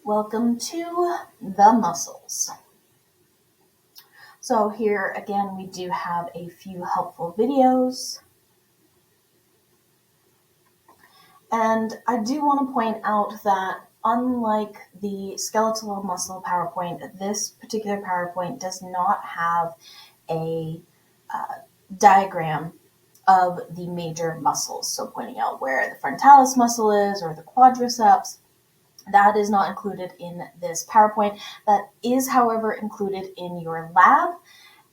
Welcome to the muscles. So here again, we do have a few helpful videos. And I do want to point out that unlike the skeletal muscle PowerPoint, this particular PowerPoint does not have a diagram of the major muscles. So pointing out where the frontalis muscle is or the quadriceps. That is not included in this PowerPoint. That is, however, included in your lab,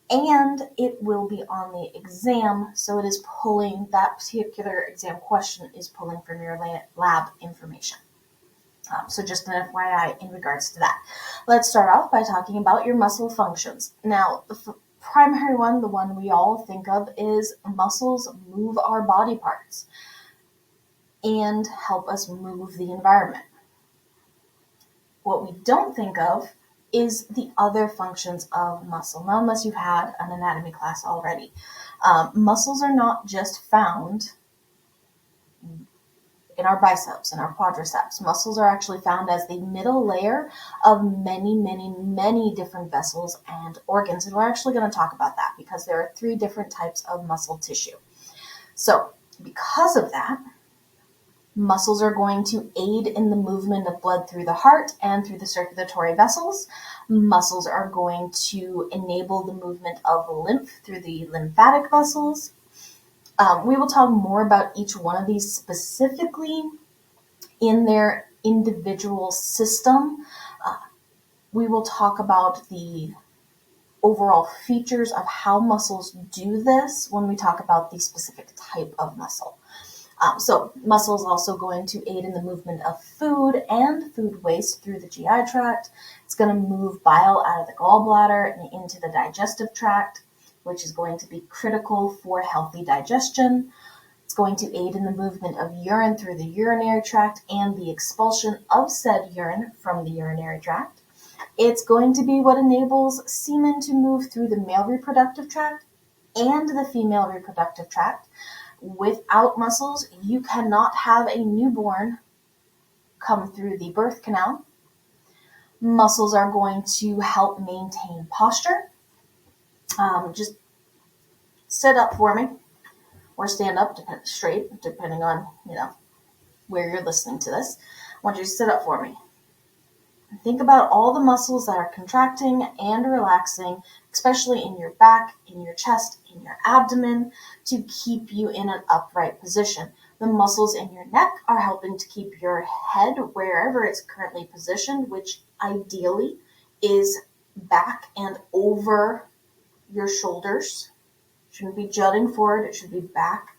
and it will be on the exam. So it is pulling, that particular exam question is pulling from your lab information. So just an FYI in regards to that. Let's start off by talking about your muscle functions. Now, the primary one, the one we all think of, is muscles move our body parts and help us move the environment. What we don't think of is the other functions of muscle, not unless you've had an anatomy class already. Muscles are not just found in our biceps and our quadriceps. Muscles are actually found as the middle layer of many different vessels and organs. And we're actually going to talk about that because there are 3 different types of muscle tissue. So because of that, muscles are going to aid in the movement of blood through the heart and through the circulatory vessels. Muscles are going to enable the movement of lymph through the lymphatic vessels. We will talk more about each one of these specifically in their individual system. We will talk about the overall features of how muscles do this when we talk about the specific type of muscle. So muscle is also going to aid in the movement of food and food waste through the GI tract. It's going to move bile out of the gallbladder and into the digestive tract, which is going to be critical for healthy digestion. It's going to aid in the movement of urine through the urinary tract and the expulsion of said urine from the urinary tract. It's going to be what enables semen to move through the male reproductive tract and the female reproductive tract. Without muscles, you cannot have a newborn come through the birth canal. Muscles are going to help maintain posture. Just sit up for me or stand up straight, depending on, where you're listening to this. I want you to sit up for me. Think about all the muscles that are contracting and relaxing, especially in your back, in your chest, in your abdomen, to keep you in an upright position. The muscles in your neck are helping to keep your head wherever it's currently positioned, which ideally is back and over your shoulders. It shouldn't be jutting forward. It should be back,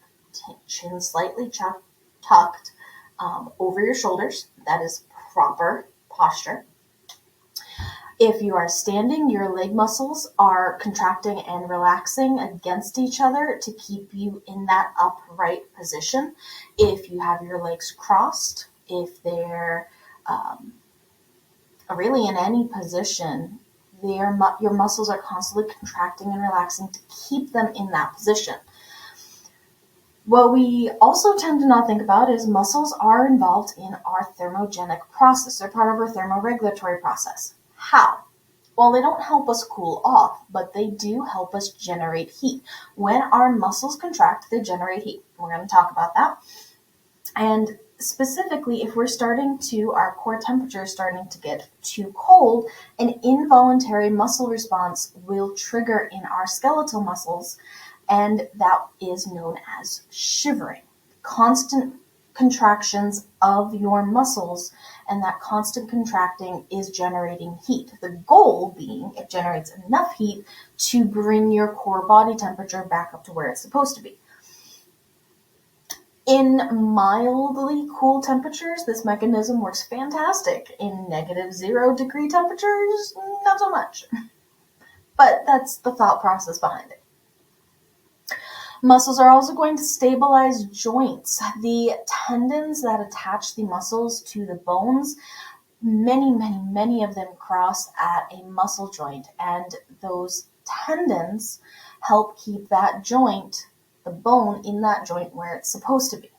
chin slightly tucked over your shoulders. That is proper posture. If you are standing, your leg muscles are contracting and relaxing against each other to keep you in that upright position. If you have your legs crossed, if they're really in any position, your muscles are constantly contracting and relaxing to keep them in that position. What we also tend to not think about is muscles are involved in our thermogenic process. They're part of our thermoregulatory process. How? Well, they don't help us cool off, but they do help us generate heat. When our muscles contract, they generate heat. We're going to talk about that. And specifically, if our core temperature is starting to get too cold, an involuntary muscle response will trigger in our skeletal muscles, and that is known as shivering. Constant contractions of your muscles, and that constant contracting is generating heat. The goal being it generates enough heat to bring your core body temperature back up to where it's supposed to be. In mildly cool temperatures, this mechanism works fantastic. In -0 degree temperatures, not so much. But that's the thought process behind it. Muscles are also going to stabilize joints. The tendons that attach the muscles to the bones, many of them cross at a muscle joint, and those tendons help keep that joint, the bone in that joint, where it's supposed to be.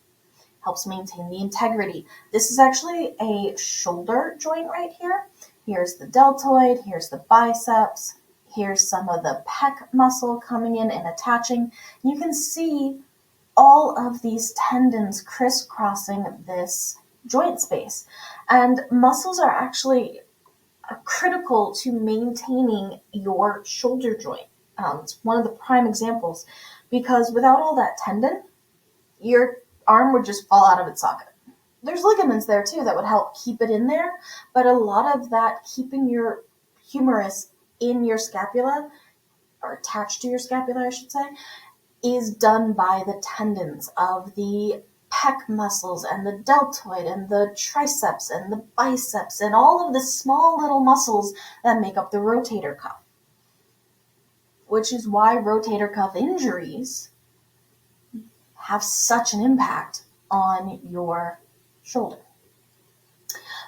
helps maintain the integrity. This is actually a shoulder joint right here. Here's the deltoid, here's the biceps, here's some of the pec muscle coming in and attaching. You can see all of these tendons crisscrossing this joint space. And muscles are actually critical to maintaining your shoulder joint. It's one of the prime examples, because without all that tendon, your arm would just fall out of its socket. There's ligaments there too that would help keep it in there, but a lot of that keeping your humerus in your scapula, or attached to your scapula, I should say, is done by the tendons of the pec muscles and the deltoid and the triceps and the biceps and all of the small little muscles that make up the rotator cuff, which is why rotator cuff injuries have such an impact on your shoulder.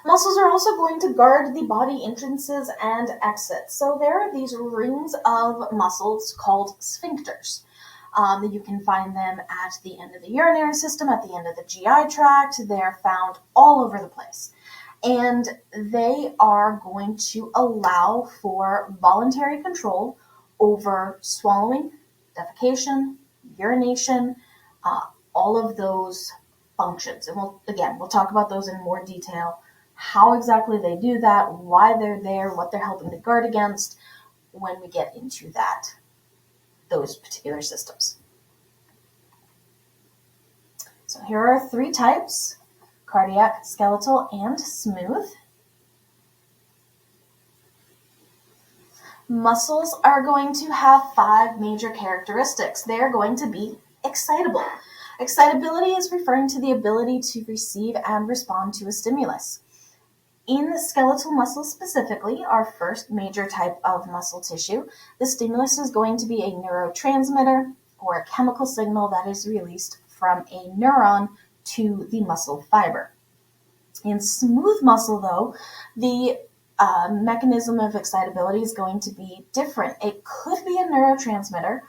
Muscles are also going to guard the body entrances and exits. So there are these rings of muscles called sphincters. You can find them at the end of the urinary system, at the end of the GI tract. They're found all over the place. And they are going to allow for voluntary control over swallowing, defecation, urination, all of those functions. And we'll talk about those in more detail, how exactly they do that, why they're there, what they're helping to guard against when we get into those particular systems. So here are 3 types: cardiac, skeletal, and smooth. Muscles are going to have 5 major characteristics. They're going to be excitable. Excitability is referring to the ability to receive and respond to a stimulus. In the skeletal muscle specifically, our first major type of muscle tissue, the stimulus is going to be a neurotransmitter, or a chemical signal that is released from a neuron to the muscle fiber. In smooth muscle, though, the mechanism of excitability is going to be different. It could be a neurotransmitter,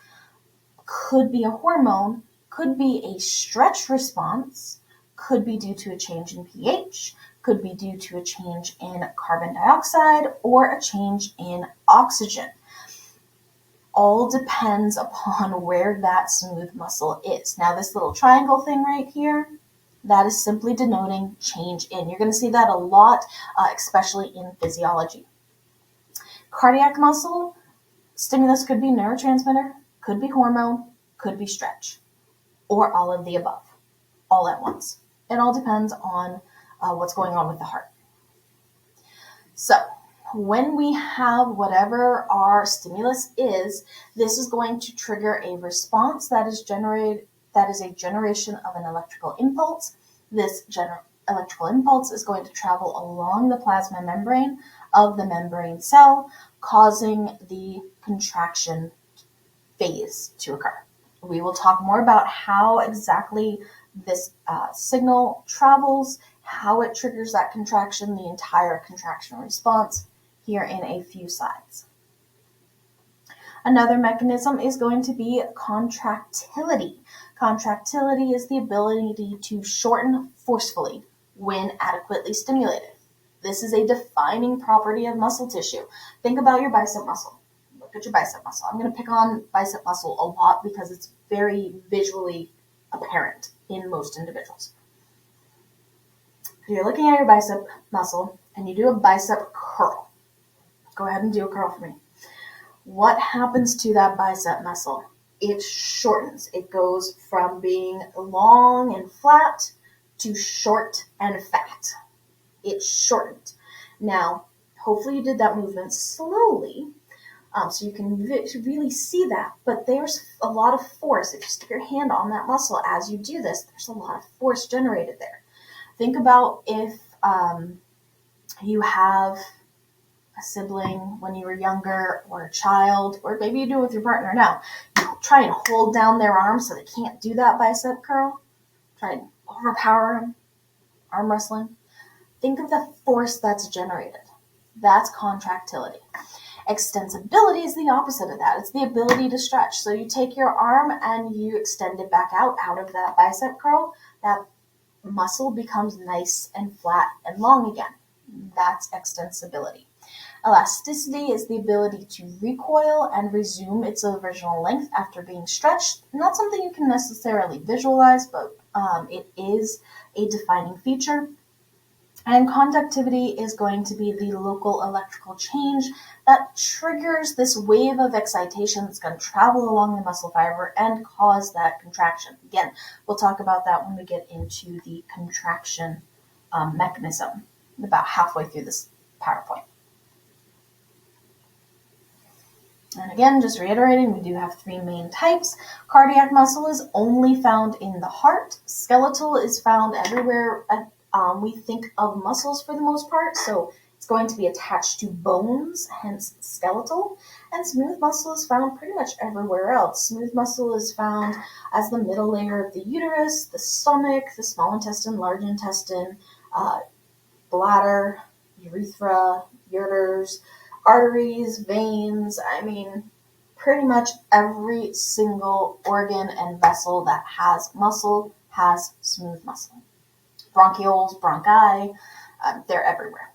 could be a hormone, could be a stretch response, could be due to a change in pH, could be due to a change in carbon dioxide, or a change in oxygen. All depends upon where that smooth muscle is. Now, this little triangle thing right here, that is simply denoting change in. You're going to see that a lot, especially in physiology. Cardiac muscle, stimulus could be neurotransmitter, could be hormone, could be stretch, or all of the above, all at once. It all depends on what's going on with the heart. So when we have whatever our stimulus is, this is going to trigger a response that is a generation of an electrical impulse. This electrical impulse is going to travel along the plasma membrane of the membrane cell, causing the contraction phase to occur. We will talk more about how exactly this signal travels, how it triggers that contraction, the entire contraction response, here in a few slides. Another mechanism is going to be contractility. Contractility is the ability to shorten forcefully when adequately stimulated. This is a defining property of muscle tissue. Think about your bicep muscle. Look at your bicep muscle. I'm going to pick on bicep muscle a lot because it's very visually apparent in most individuals. If you're looking at your bicep muscle and you do a bicep curl, go ahead and do a curl for me. What happens to that bicep muscle? It shortens. It goes from being long and flat to short and fat. It shortened. Now, hopefully you did that movement slowly, so you can really see that. But there's a lot of force. If you stick your hand on that muscle as you do this, there's a lot of force generated there. Think about if you have a sibling when you were younger, or a child, or maybe you do it with your partner now. You try and hold down their arms so they can't do that bicep curl. Try and overpower them. Arm wrestling. Think of the force that's generated. That's contractility. Extensibility is the opposite of that. It's the ability to stretch. So you take your arm and you extend it back out of that bicep curl. That muscle becomes nice and flat and long again. That's extensibility. Elasticity is the ability to recoil and resume its original length after being stretched. Not something you can necessarily visualize, but it is a defining feature. And conductivity is going to be the local electrical change that triggers this wave of excitation that's going to travel along the muscle fiber and cause that contraction. Again, we'll talk about that when we get into the contraction mechanism about halfway through this PowerPoint. And again, just reiterating, we do have three main types. Cardiac muscle is only found in the heart. Skeletal is found everywhere we think of muscles for the most part, so it's going to be attached to bones, hence skeletal. And smooth muscle is found pretty much everywhere else. Smooth muscle is found as the middle layer of the uterus, the stomach, the small intestine, large intestine, bladder, urethra, ureters, arteries, veins. I mean, pretty much every single organ and vessel that has muscle has smooth muscle. Bronchioles, bronchi, they're everywhere.